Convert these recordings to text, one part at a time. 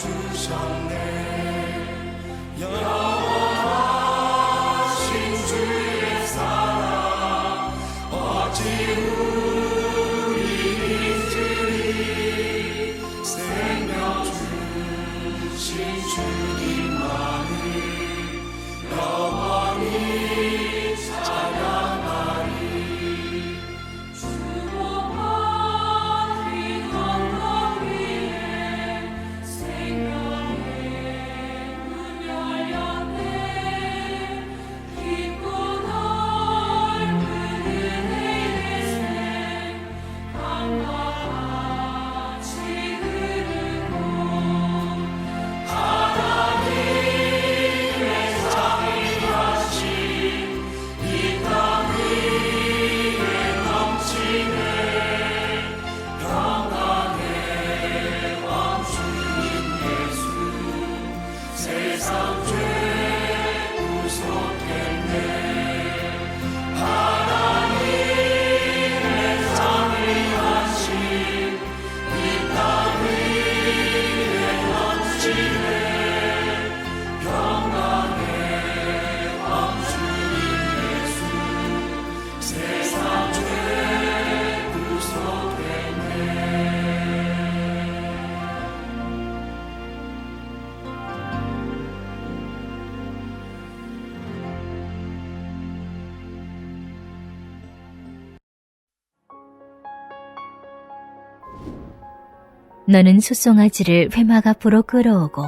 주셨네. 영원하신 주의 사랑 어찌 우리 잊으리. 생명 주신 주님만을 영원히 찬양하리. 주목한 이 언덕 위에 생명의 문 열렸네. 깊고 넓은 은혜의 샘 강과 같이 흐르고 하나님의 자비하심 이 땅 위에 넘치네. 평안의 왕 주님 예수 세상 죄 구속했네. 하나님의 자비하심 이 땅 위에 넘치네. 평안의 왕 주님 예수 세상 죄 구속했네. 너는 숫송아지를 회막 앞으로 끌어오고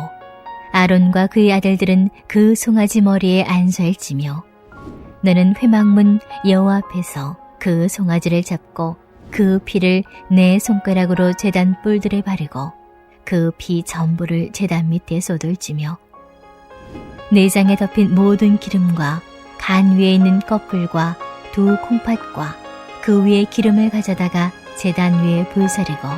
아론과 그의 아들들은 그 송아지 머리에 안설지며 너는 회막문 여호와 앞에서 그 송아지를 잡고 그 피를 내 손가락으로 제단 뿔들에 바르고 그 피 전부를 제단 밑에 쏟을지며 내장에 덮인 모든 기름과 간 위에 있는 껍질과 두 콩팥과 그 위에 기름을 가져다가 제단 위에 불사르고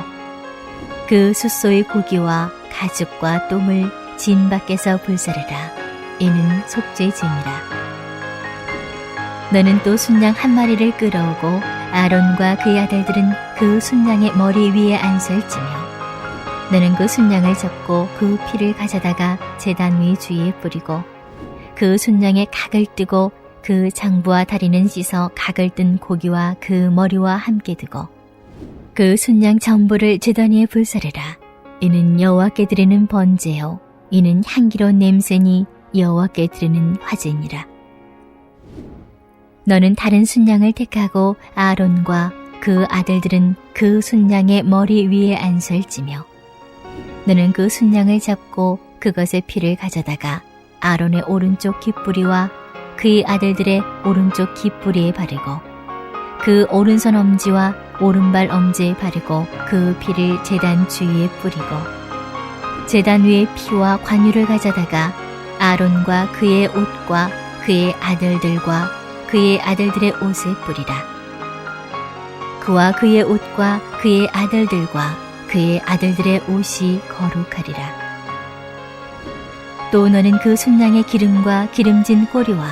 그 숫소의 고기와 가죽과 똥을 진 밖에서 불사르라. 이는 속죄제니라. 너는 또 순양 한 마리를 끌어오고 아론과 그의 아들들은 그 순양의 머리 위에 안설지며 너는 그 순양을 잡고 그 피를 가져다가 제단 위 주위에 뿌리고 그 순양의 각을 뜨고 그 장부와 다리는 씻어 각을 뜬 고기와 그 머리와 함께 두고 그 순양 전부를 제단 위에 불사르라. 이는 여호와께 드리는 번제요 이는 향기로운 냄새니 여호와께 드리는 화제니라. 너는 다른 순양을 택하고 아론과 그 아들들은 그 순양의 머리 위에 안설지며 너는 그 순양을 잡고 그것의 피를 가져다가 아론의 오른쪽 귓뿌리와 그의 아들들의 오른쪽 귓뿌리에 바르고 그 오른손 엄지와 오른발 엄지에 바르고 그 피를 제단 주위에 뿌리고 제단 위에 피와 관유를 가져다가 아론과 그의 옷과 그의 아들들과 그의 아들들의 옷에 뿌리라. 그와 그의 옷과 그의 아들들과 그의 아들들의 옷이 거룩하리라. 또 너는 그 순양의 기름과 기름진 꼬리와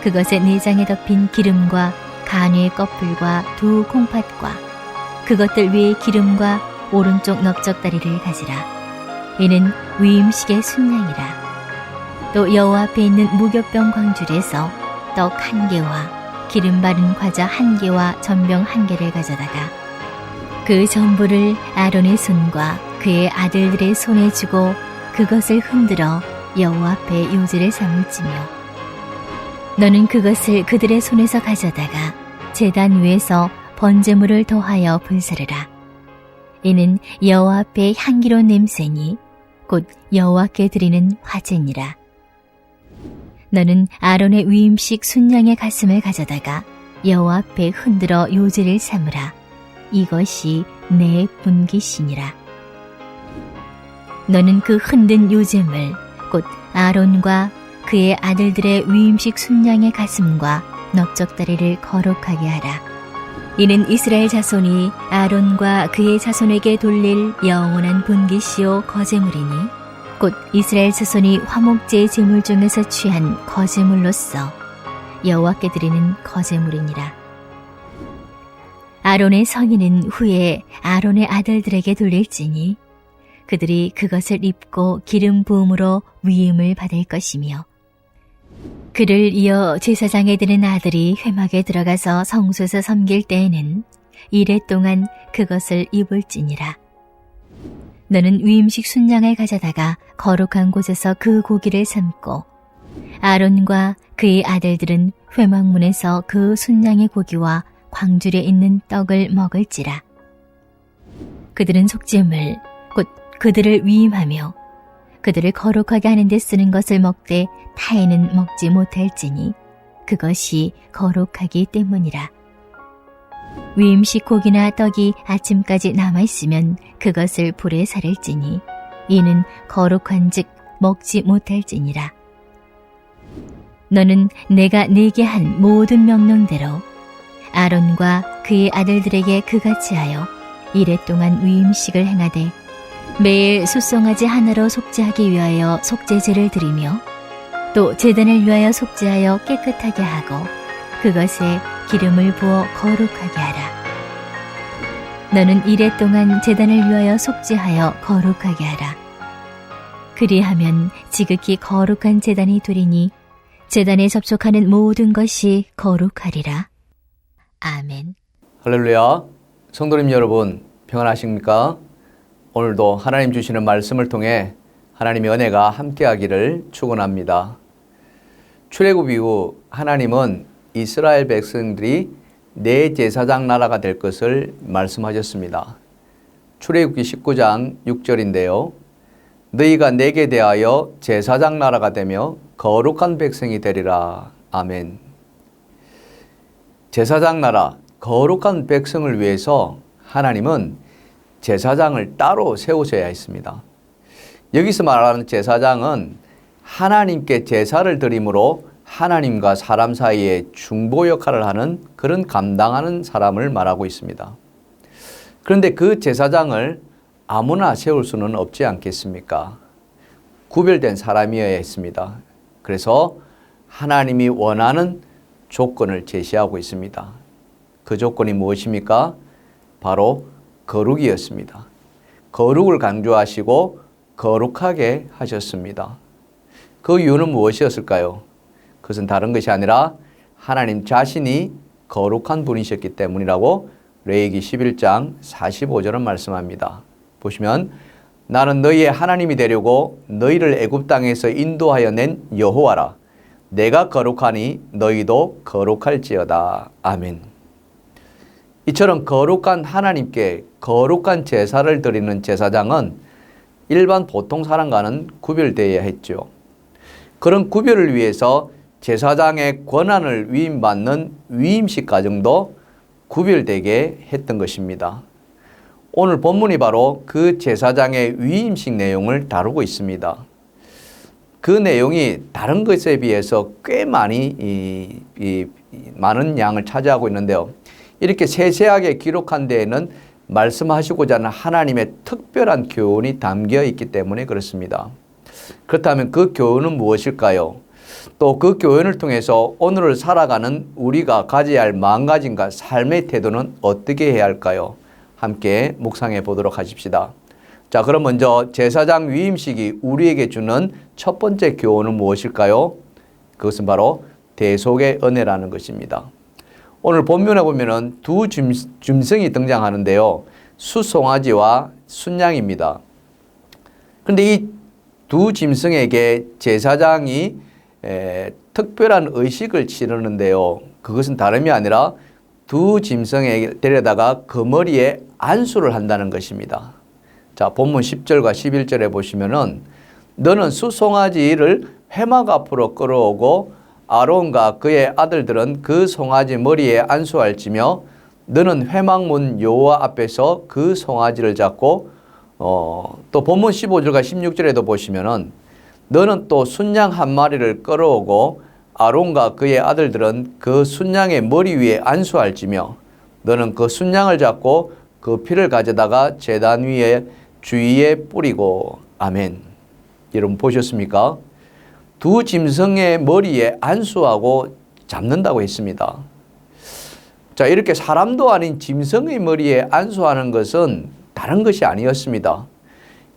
그것의 내장에 덮인 기름과 간의 껍질과 두 콩팥과 그것들 위에 기름과 오른쪽 넓적다리를 가지라. 이는 위임식의 순양이라. 또 여호와 앞에 있는 무교병 광줄에서 떡 1개와 기름 바른 과자 1개와 전병 1개를 가져다가 그 전부를 아론의 손과 그의 아들들의 손에 주고 그것을 흔들어 여호와 앞에 요제를 삼을지며 너는 그것을 그들의 손에서 가져다가 제단 위에서 번제물을 더하여 불사르라. 이는 여호와 앞에 향기로운 냄새니 곧 여호와께 드리는 화제니라. 너는 아론의 위임식 순양의 가슴을 가져다가 여호와 앞에 흔들어 요제를 삼으라. 이것이 내 분깃이니라. 너는 그 흔든 요제물 곧 아론과 그의 아들들의 위임식 순양의 가슴과 넓적다리를 거룩하게 하라. 이는 이스라엘 자손이 아론과 그의 자손에게 돌릴 영원한 분깃이요 거제물이니 곧 이스라엘 자손이 화목제의 제물 중에서 취한 거제물로서 여호와께 드리는 거제물이니라. 아론의 성인은 후에 아론의 아들들에게 돌릴지니 그들이 그것을 입고 기름 부음으로 위임을 받을 것이며 그를 이어 제사장에 드는 아들이 회막에 들어가서 성소에서 섬길 때에는 이레 동안 그것을 입을지니라. 너는 위임식 순양을 가져다가 거룩한 곳에서 그 고기를 삶고 아론과 그의 아들들은 회막문에서 그 순양의 고기와 광줄에 있는 떡을 먹을지라. 그들은 속죄물 곧 그들을 위임하며 그들을 거룩하게 하는 데 쓰는 것을 먹되 타에는 먹지 못할지니 그것이 거룩하기 때문이라. 위임식 고기나 떡이 아침까지 남아있으면 그것을 불에 사를지니 이는 거룩한즉 먹지 못할지니라. 너는 내가 네게 한 모든 명령대로 아론과 그의 아들들에게 그같이 하여 이레 동안 위임식을 행하되 매일 숫송아지 하나로 속죄하기 위하여 속죄제를 드리며 또 제단을 위하여 속죄하여 깨끗하게 하고 그것에 기름을 부어 거룩하게 하라. 너는 이레 동안 제단을 위하여 속죄하여 거룩하게 하라. 그리하면 지극히 거룩한 제단이 되리니 제단에 접촉하는 모든 것이 거룩하리라. 아멘. 할렐루야. 성도님 여러분, 평안하십니까? 오늘도 하나님 주시는 말씀을 통해 하나님의 은혜가 함께하기를 축원합니다. 출애굽 이후 하나님은 이스라엘 백성들이 내 제사장 나라가 될 것을 말씀하셨습니다. 출애굽기 19장 6절인데요. 너희가 내게 대하여 제사장 나라가 되며 거룩한 백성이 되리라. 아멘. 제사장 나라, 거룩한 백성을 위해서 하나님은 제사장을 따로 세우셔야 했습니다. 여기서 말하는 제사장은 하나님께 제사를 드림으로 하나님과 사람 사이에 중보 역할을 하는 그런 감당하는 사람을 말하고 있습니다. 그런데 그 제사장을 아무나 세울 수는 없지 않겠습니까? 구별된 사람이어야 했습니다. 그래서 하나님이 원하는 조건을 제시하고 있습니다. 그 조건이 무엇입니까? 바로 거룩이었습니다. 거룩을 강조하시고 거룩하게 하셨습니다. 그 이유는 무엇이었을까요? 그것은 다른 것이 아니라 하나님 자신이 거룩한 분이셨기 때문이라고 레위기 11장 45절은 말씀합니다. 보시면 나는 너희의 하나님이 되려고 너희를 애굽 땅에서 인도하여 낸 여호와라. 내가 거룩하니 너희도 거룩할지어다. 아멘. 이처럼 거룩한 하나님께 거룩한 제사를 드리는 제사장은 일반 보통 사람과는 구별되어야 했죠. 그런 구별을 위해서 제사장의 권한을 위임받는 위임식 과정도 구별되게 했던 것입니다. 오늘 본문이 바로 그 제사장의 위임식 내용을 다루고 있습니다. 그 내용이 다른 것에 비해서 꽤 많은 양을 차지하고 있는데요. 이렇게 세세하게 기록한 데에는 말씀하시고자 하는 하나님의 특별한 교훈이 담겨 있기 때문에 그렇습니다. 그렇다면 그 교훈은 무엇일까요? 또 그 교훈을 통해서 오늘을 살아가는 우리가 가져야 할 마음가짐과 삶의 태도는 어떻게 해야 할까요? 함께 묵상해 보도록 하십시다. 자, 그럼 먼저 제사장 위임식이 우리에게 주는 첫 번째 교훈은 무엇일까요? 그것은 바로 대속의 은혜라는 것입니다. 오늘 본문에 보면은 두 짐승이 등장하는데요. 수송아지와 순양입니다. 그런데 이 두 짐승에게 제사장이 특별한 의식을 치르는데요. 그것은 다름이 아니라 두 짐승에 데려다가 그 머리에 안수를 한다는 것입니다. 자, 본문 10절과 11절에 보시면은 너는 수송아지를 회막 앞으로 끌어오고 아론과 그의 아들들은 그 송아지 머리에 안수할지며 너는 회막문 여호와 앞에서 그 송아지를 잡고 또 본문 15절과 16절에도 보시면은 너는 또 순양 한 마리를 끌어오고 아론과 그의 아들들은 그 순양의 머리 위에 안수할지며 너는 그 순양을 잡고 그 피를 가져다가 제단 위에 주위에 뿌리고. 아멘. 여러분 보셨습니까? 두 짐승의 머리에 안수하고 잡는다고 했습니다. 자, 이렇게 사람도 아닌 짐승의 머리에 안수하는 것은 다른 것이 아니었습니다.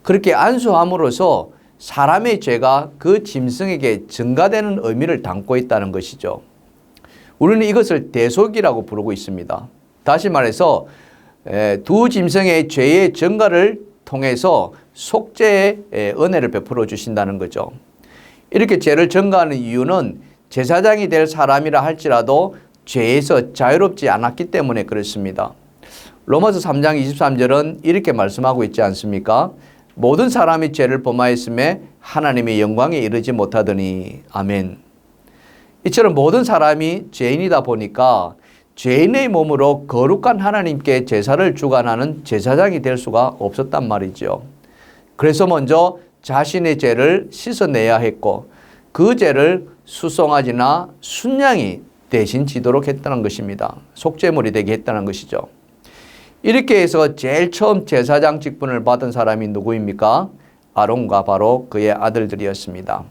그렇게 안수함으로써 사람의 죄가 그 짐승에게 증가되는 의미를 담고 있다는 것이죠. 우리는 이것을 대속이라고 부르고 있습니다. 다시 말해서 두 짐승의 죄의 증가를 통해서 속죄의 은혜를 베풀어 주신다는 거죠. 이렇게 죄를 증가하는 이유는 제사장이 될 사람이라 할지라도 죄에서 자유롭지 않았기 때문에 그렇습니다. 로마서 3장 23절은 이렇게 말씀하고 있지 않습니까? 모든 사람이 죄를 범하였음에 하나님의 영광에 이르지 못하더니. 아멘. 이처럼 모든 사람이 죄인이다 보니까 죄인의 몸으로 거룩한 하나님께 제사를 주관하는 제사장이 될 수가 없었단 말이죠. 그래서 먼저 자신의 죄를 씻어내야 했고 그 죄를 수송아지나 순양이 대신 지도록 했다는 것입니다. 속죄물이 되게 했다는 것이죠. 이렇게 해서 제일 처음 제사장 직분을 받은 사람이 누구입니까? 아론과 바로 그의 아들들이었습니다.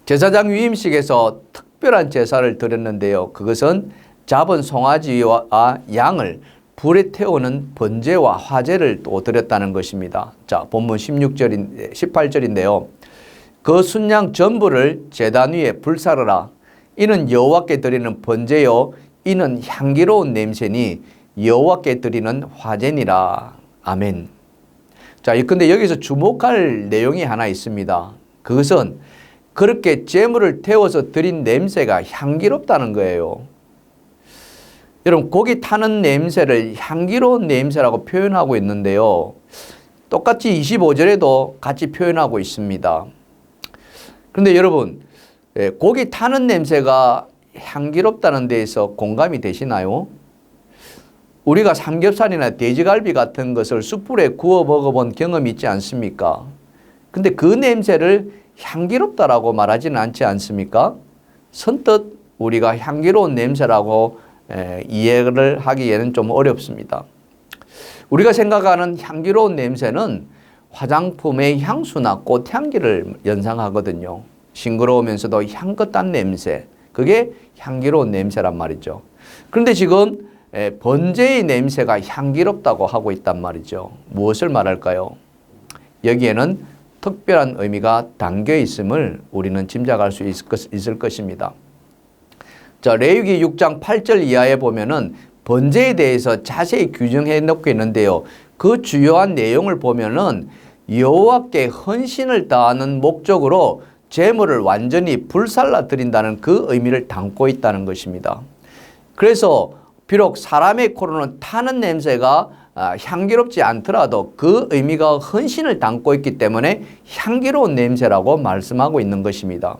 제사장 위임식에서 특별한 제사를 드렸는데요. 그것은 잡은 송아지와 양을 불에 태우는 번제와 화제를 또 드렸다는 것입니다. 자, 본문 18절인데요. 그 순양 전부를 제단 위에 불사르라. 이는 여호와께 드리는 번제요 이는 향기로운 냄새니 여호와께 드리는 화제니라. 아멘. 자, 근데 여기서 주목할 내용이 하나 있습니다. 그것은 그렇게 제물을 태워서 드린 냄새가 향기롭다는 거예요. 여러분, 고기 타는 냄새를 향기로운 냄새라고 표현하고 있는데요. 똑같이 25절에도 같이 표현하고 있습니다. 그런데 여러분, 고기 타는 냄새가 향기롭다는 데에서 공감이 되시나요? 우리가 삼겹살이나 돼지갈비 같은 것을 숯불에 구워 먹어본 경험이 있지 않습니까? 근데 그 냄새를 향기롭다라고 말하지는 않지 않습니까? 선뜻 우리가 향기로운 냄새라고 이해를 하기에는 좀 어렵습니다. 우리가 생각하는 향기로운 냄새는 화장품의 향수나 꽃향기를 연상하거든요. 싱그러우면서도 향긋한 냄새, 그게 향기로운 냄새란 말이죠. 그런데 지금 번제의 냄새가 향기롭다고 하고 있단 말이죠. 무엇을 말할까요? 여기에는 특별한 의미가 담겨 있음을 우리는 짐작할 수 있을 것입니다. 자, 레위기 6장 8절 이하에 보면은 번제에 대해서 자세히 규정해 놓고 있는데요. 그 주요한 내용을 보면은 여호와께 헌신을 다하는 목적으로 제물을 완전히 불살라 드린다는 그 의미를 담고 있다는 것입니다. 그래서 비록 사람의 코로는 타는 냄새가 향기롭지 않더라도 그 의미가 헌신을 담고 있기 때문에 향기로운 냄새라고 말씀하고 있는 것입니다.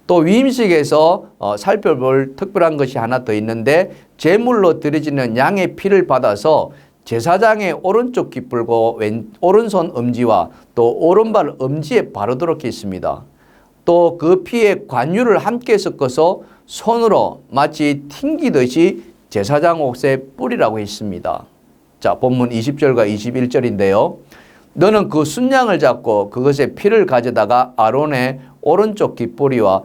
또 위임식에서 살펴볼 특별한 것이 하나 더 있는데 제물로 드려지는 양의 피를 받아서 제사장의 오른쪽 깃불과 오른손 엄지와 또 오른발 엄지에 바르도록 했습니다. 또 그 피에 관유를 함께 섞어서 손으로 마치 튕기듯이 제사장 옷에 뿌리라고 했습니다. 자, 본문 20절과 21절인데요. 너는 그 순양을 잡고 그것의 피를 가져다가 아론의 오른쪽 깃뿌리와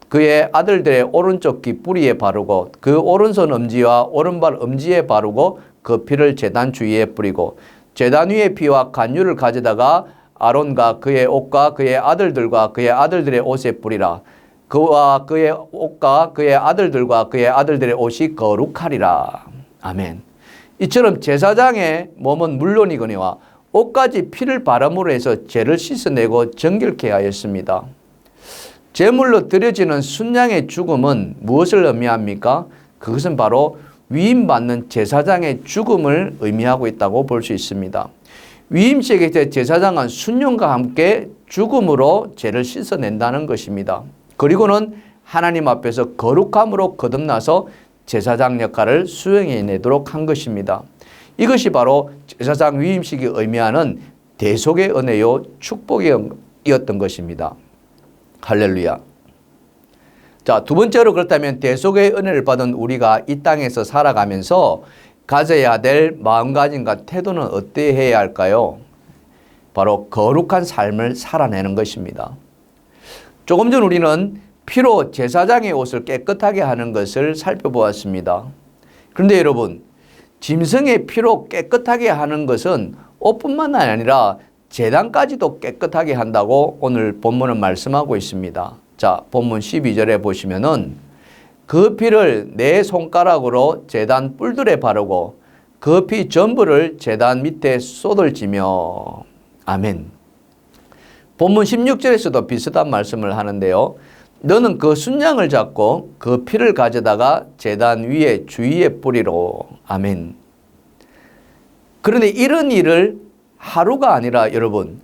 그의 아들들의 오른쪽 깃뿌리에 바르고 그 오른손 엄지와 오른발 엄지에 바르고 그 피를 제단 주위에 뿌리고 제단 위의 피와 관유를 가져다가 아론과 그의 옷과 그의 아들들과 그의 아들들의 옷에 뿌리라. 그와 그의 옷과 그의 아들들과 그의 아들들의 옷이 거룩하리라. 아멘. 이처럼 제사장의 몸은 물론이거니와 옷까지 피를 바람으로 해서 죄를 씻어내고 정결케 하였습니다. 제물로 드려지는 순양의 죽음은 무엇을 의미합니까? 그것은 바로 위임받는 제사장의 죽음을 의미하고 있다고 볼 수 있습니다. 위임식의 제사장은 순종과 함께 죽음으로 죄를 씻어낸다는 것입니다. 그리고는 하나님 앞에서 거룩함으로 거듭나서 제사장 역할을 수행해내도록 한 것입니다. 이것이 바로 제사장 위임식이 의미하는 대속의 은혜요 축복이었던 것입니다. 할렐루야. 자, 두 번째로 그렇다면 대속의 은혜를 받은 우리가 이 땅에서 살아가면서 가져야 될 마음가짐과 태도는 어떠해야 할까요? 바로 거룩한 삶을 살아내는 것입니다. 조금 전 우리는 피로 제사장의 옷을 깨끗하게 하는 것을 살펴보았습니다. 그런데 여러분, 짐승의 피로 깨끗하게 하는 것은 옷뿐만 아니라 제단까지도 깨끗하게 한다고 오늘 본문은 말씀하고 있습니다. 자, 본문 12절에 보시면은 그 피를 내 손가락으로 제단 뿔들에 바르고 그 피 전부를 제단 밑에 쏟을지며. 아멘. 본문 16절에서도 비슷한 말씀을 하는데요. 너는 그 순양을 잡고 그 피를 가져다가 제단 위에 주위에 뿌리로. 아멘. 그런데 이런 일을 하루가 아니라 여러분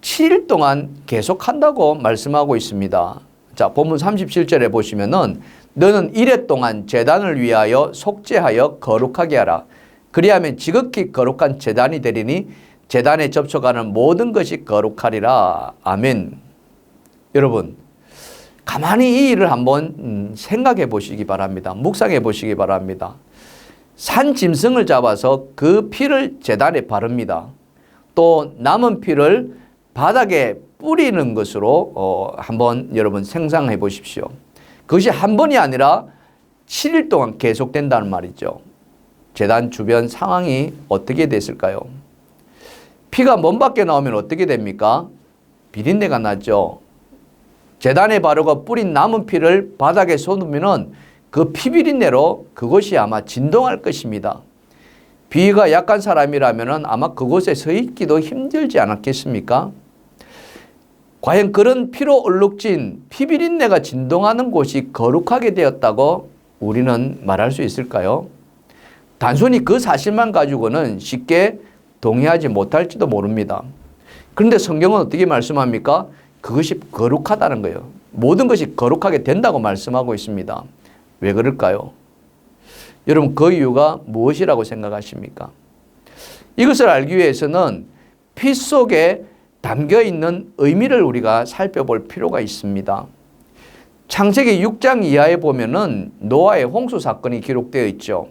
7일 동안 계속한다고 말씀하고 있습니다. 자, 본문 37절에 보시면은 너는 이레 동안 제단을 위하여 속죄하여 거룩하게 하라. 그리하면 지극히 거룩한 제단이 되리니 제단에 접촉하는 모든 것이 거룩하리라. 아멘. 여러분 가만히 이 일을 한번 생각해 보시기 바랍니다. 묵상해 보시기 바랍니다. 산 짐승을 잡아서 그 피를 제단에 바릅니다. 또 남은 피를 바닥에 뿌리는 것으로 한번 여러분 생각해 보십시오. 그것이 한 번이 아니라 7일 동안 계속된다는 말이죠. 제단 주변 상황이 어떻게 됐을까요? 피가 몸 밖에 나오면 어떻게 됩니까? 비린내가 나죠. 제단에 바르고 뿌린 남은 피를 바닥에 쏟으면 그 피비린내로 그것이 아마 진동할 것입니다. 비위가 약한 사람이라면 아마 그곳에 서 있기도 힘들지 않았겠습니까? 과연 그런 피로 얼룩진 피비린내가 진동하는 곳이 거룩하게 되었다고 우리는 말할 수 있을까요? 단순히 그 사실만 가지고는 쉽게 동의하지 못할지도 모릅니다. 그런데 성경은 어떻게 말씀합니까? 그것이 거룩하다는 거예요. 모든 것이 거룩하게 된다고 말씀하고 있습니다. 왜 그럴까요? 여러분 그 이유가 무엇이라고 생각하십니까? 이것을 알기 위해서는 피 속에 담겨있는 의미를 우리가 살펴볼 필요가 있습니다. 창세기 6장 이하에 보면은 노아의 홍수 사건이 기록되어 있죠.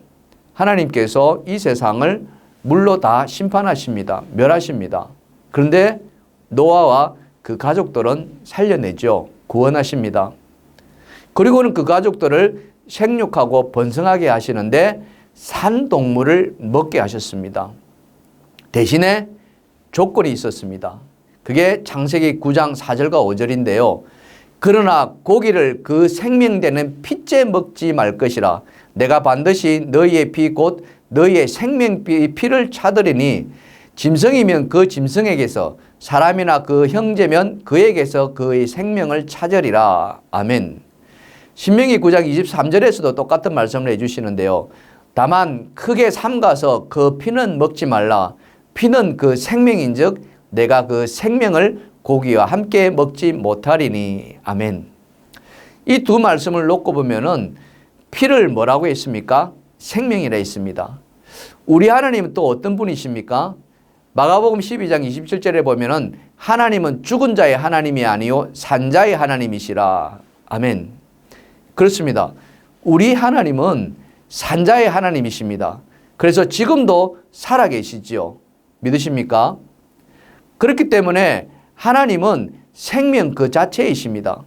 하나님께서 이 세상을 물로 다 심판하십니다. 멸하십니다. 그런데 노아와 그 가족들은 살려내죠. 구원하십니다. 그리고는 그 가족들을 생육하고 번성하게 하시는데 산동물을 먹게 하셨습니다. 대신에 조건이 있었습니다. 그게 창세기 9장 4절과 5절인데요. 그러나 고기를 그 생명되는 피째 먹지 말 것이라. 내가 반드시 너희의 피 곧 너희의 생명 피를 찾으리니 짐승이면 그 짐승에게서 사람이나 그 형제면 그에게서 그의 생명을 찾으리라. 아멘. 신명기 9장 23절에서도 똑같은 말씀을 해주시는데요. 다만 크게 삼가서 그 피는 먹지 말라. 피는 그 생명인즉 내가 그 생명을 고기와 함께 먹지 못하리니. 아멘. 이 두 말씀을 놓고 보면은 피를 뭐라고 했습니까? 생명이라 했습니다. 우리 하나님은 또 어떤 분이십니까? 마가복음 12장 27절에 보면은 하나님은 죽은 자의 하나님이 아니요 산자의 하나님이시라. 아멘. 그렇습니다. 우리 하나님은 산자의 하나님이십니다. 그래서 지금도 살아계시지요. 믿으십니까? 그렇기 때문에 하나님은 생명 그 자체이십니다.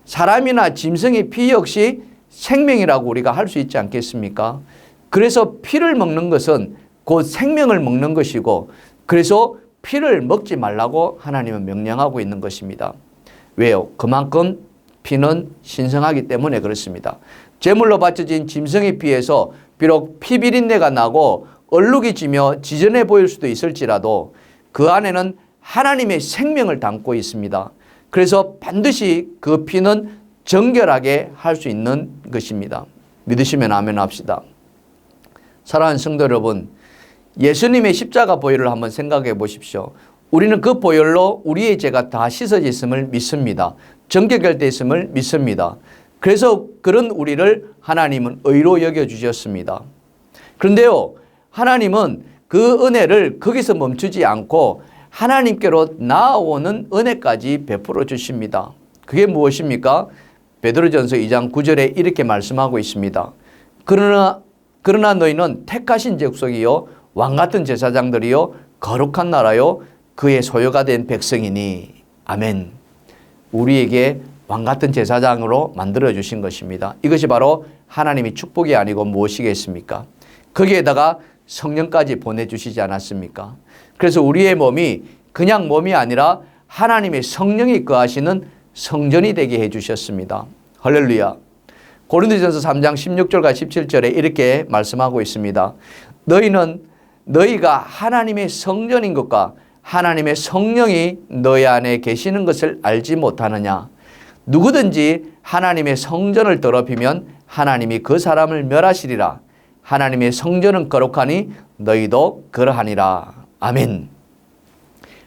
사람이나 짐승의 피 역시 생명이라고 우리가 할 수 있지 않겠습니까? 그래서 피를 먹는 것은 곧 생명을 먹는 것이고 그래서 피를 먹지 말라고 하나님은 명령하고 있는 것입니다. 왜요? 그만큼 피는 신성하기 때문에 그렇습니다. 제물로 바쳐진 짐승의 피에서 비록 피 비린내가 나고 얼룩이 지며 지저분해 보일 수도 있을지라도 그 안에는 하나님의 생명을 담고 있습니다. 그래서 반드시 그 피는 정결하게 할 수 있는 것입니다. 믿으시면 아멘 합시다. 사랑하는 성도 여러분, 예수님의 십자가 보혈을 한번 생각해 보십시오. 우리는 그 보혈로 우리의 죄가 다 씻어졌음을 믿습니다. 정결됐음을 믿습니다. 그래서 그런 우리를 하나님은 의로 여겨주셨습니다. 그런데요, 하나님은 그 은혜를 거기서 멈추지 않고 하나님께로 나아오는 은혜까지 베풀어 주십니다. 그게 무엇입니까? 베드로전서 2장 9절에 이렇게 말씀하고 있습니다. 그러나 너희는 택하신 족속이요 왕같은 제사장들이요 거룩한 나라요 그의 소유가 된 백성이니. 아멘. 우리에게 왕같은 제사장으로 만들어 주신 것입니다. 이것이 바로 하나님의 축복이 아니고 무엇이겠습니까? 거기에다가 성령까지 보내주시지 않았습니까? 그래서 우리의 몸이 그냥 몸이 아니라 하나님의 성령이 거하시는 성전이 되게 해주셨습니다. 할렐루야. 고린도전서 3장 16절과 17절에 이렇게 말씀하고 있습니다. 너희가 하나님의 성전인 것과 하나님의 성령이 너희 안에 계시는 것을 알지 못하느냐. 누구든지 하나님의 성전을 더럽히면 하나님이 그 사람을 멸하시리라. 하나님의 성전은 거룩하니 너희도 그러하니라. 아멘.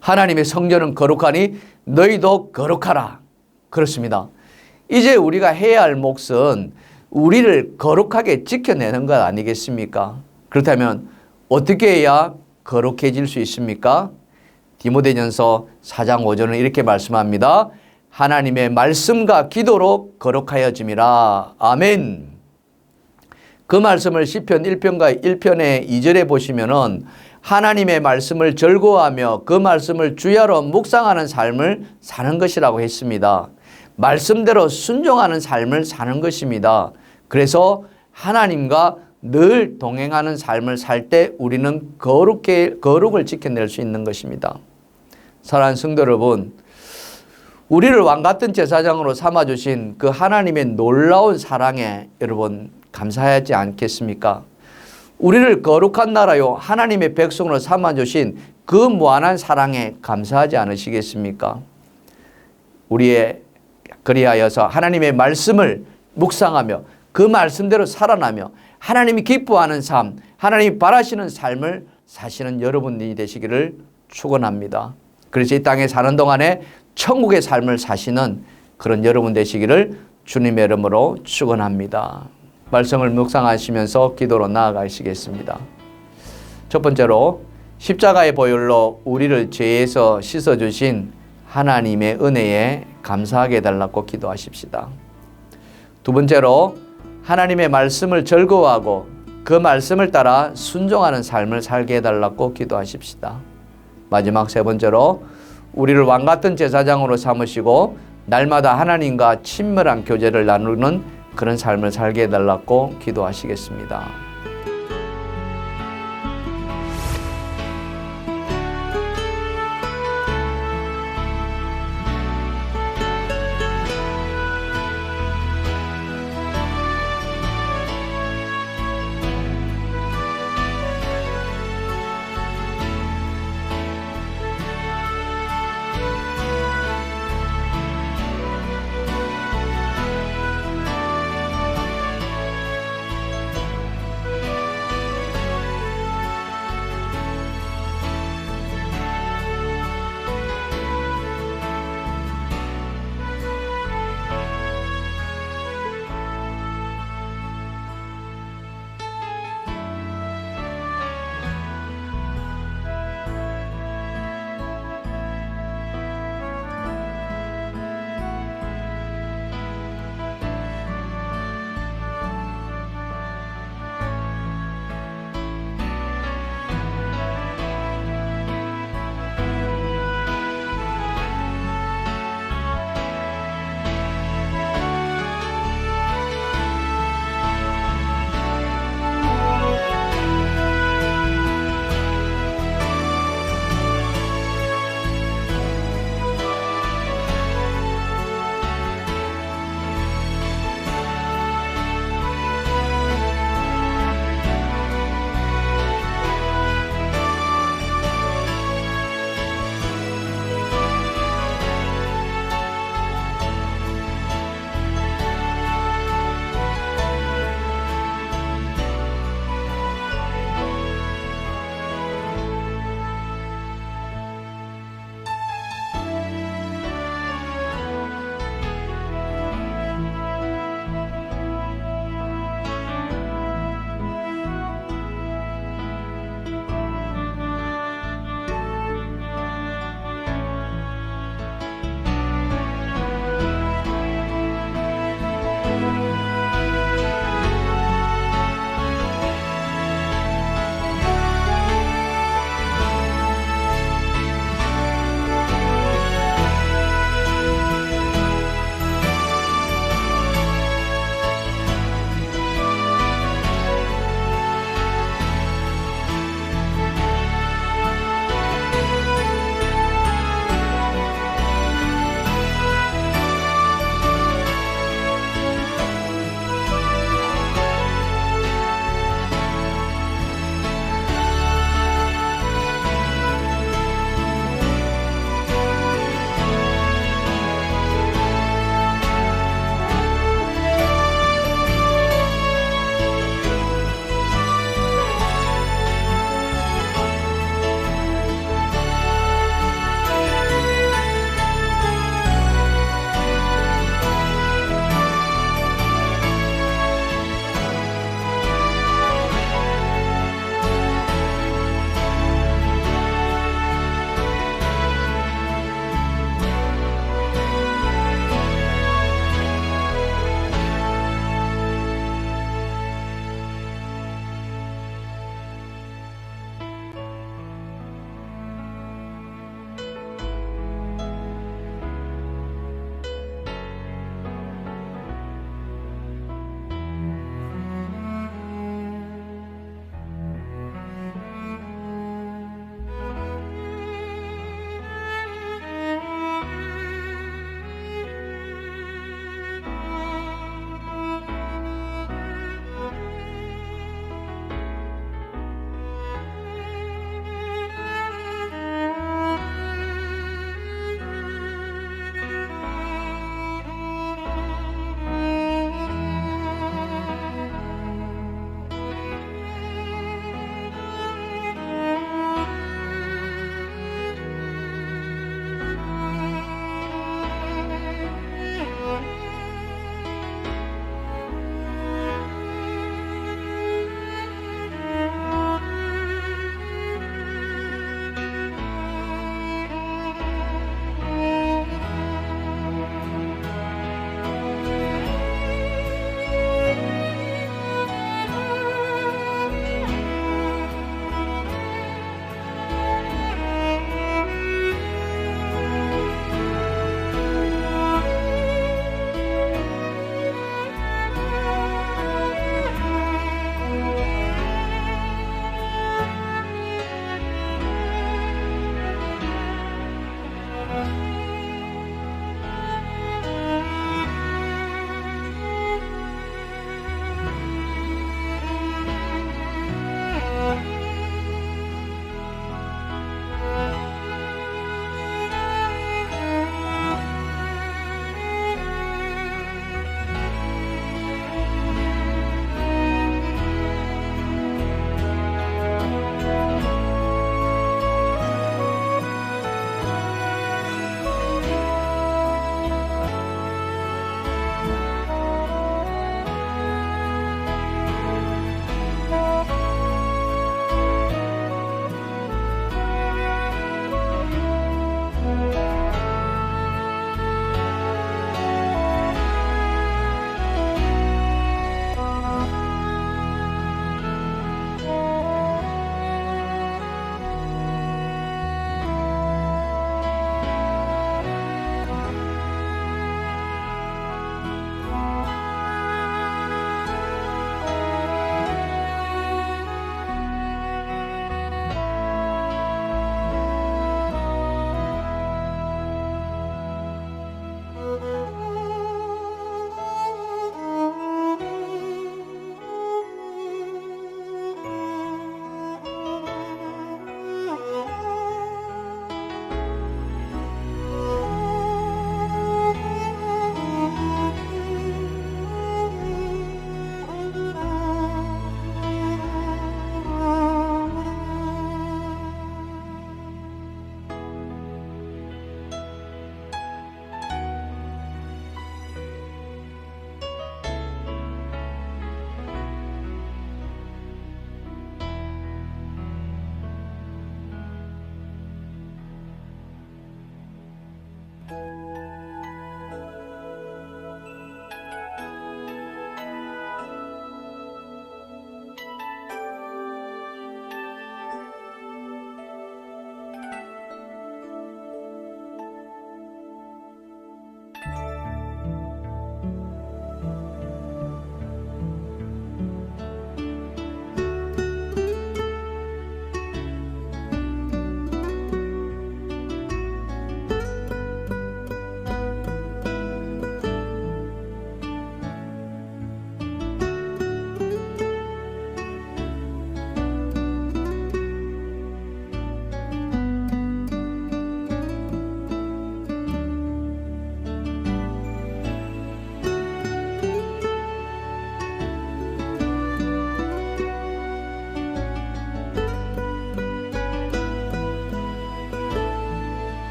하나님의 성전은 거룩하니 너희도 거룩하라. 그렇습니다. 이제 우리가 해야 할 몫은 우리를 거룩하게 지켜내는 것 아니겠습니까? 그렇다면 어떻게 해야 거룩해질 수 있습니까? 디모데전서 4장 5절은 이렇게 말씀합니다. 하나님의 말씀과 기도로 거룩하여짐이라. 아멘. 그 말씀을 시편 1편과 1편의 2절에 보시면은 하나님의 말씀을 즐거워하며 그 말씀을 주야로 묵상하는 삶을 사는 것이라고 했습니다. 말씀대로 순종하는 삶을 사는 것입니다. 그래서 하나님과 늘 동행하는 삶을 살 때 우리는 거룩을 지켜낼 수 있는 것입니다. 사랑하는 성도 여러분, 우리를 왕같은 제사장으로 삼아주신 그 하나님의 놀라운 사랑에 여러분 감사하지 않겠습니까? 우리를 거룩한 나라요 하나님의 백성으로 삼아주신 그 무한한 사랑에 감사하지 않으시겠습니까? 그리하여서 하나님의 말씀을 묵상하며 그 말씀대로 살아나며 하나님이 기뻐하는 삶, 하나님이 바라시는 삶을 사시는 여러분이 되시기를 축원합니다. 그래서 이 땅에 사는 동안에 천국의 삶을 사시는 그런 여러분 되시기를 주님의 이름으로 축원합니다. 말씀을 묵상하시면서 기도로 나아가시겠습니다. 첫 번째로 십자가의 보혈로 우리를 죄에서 씻어주신 하나님의 은혜에 감사하게 해달라고 기도하십시다. 두 번째로 하나님의 말씀을 즐거워하고 그 말씀을 따라 순종하는 삶을 살게 해달라고 기도하십시다. 마지막 세 번째로 우리를 왕같은 제사장으로 삼으시고 날마다 하나님과 친밀한 교제를 나누는 그런 삶을 살게 해달라고 기도하시겠습니다.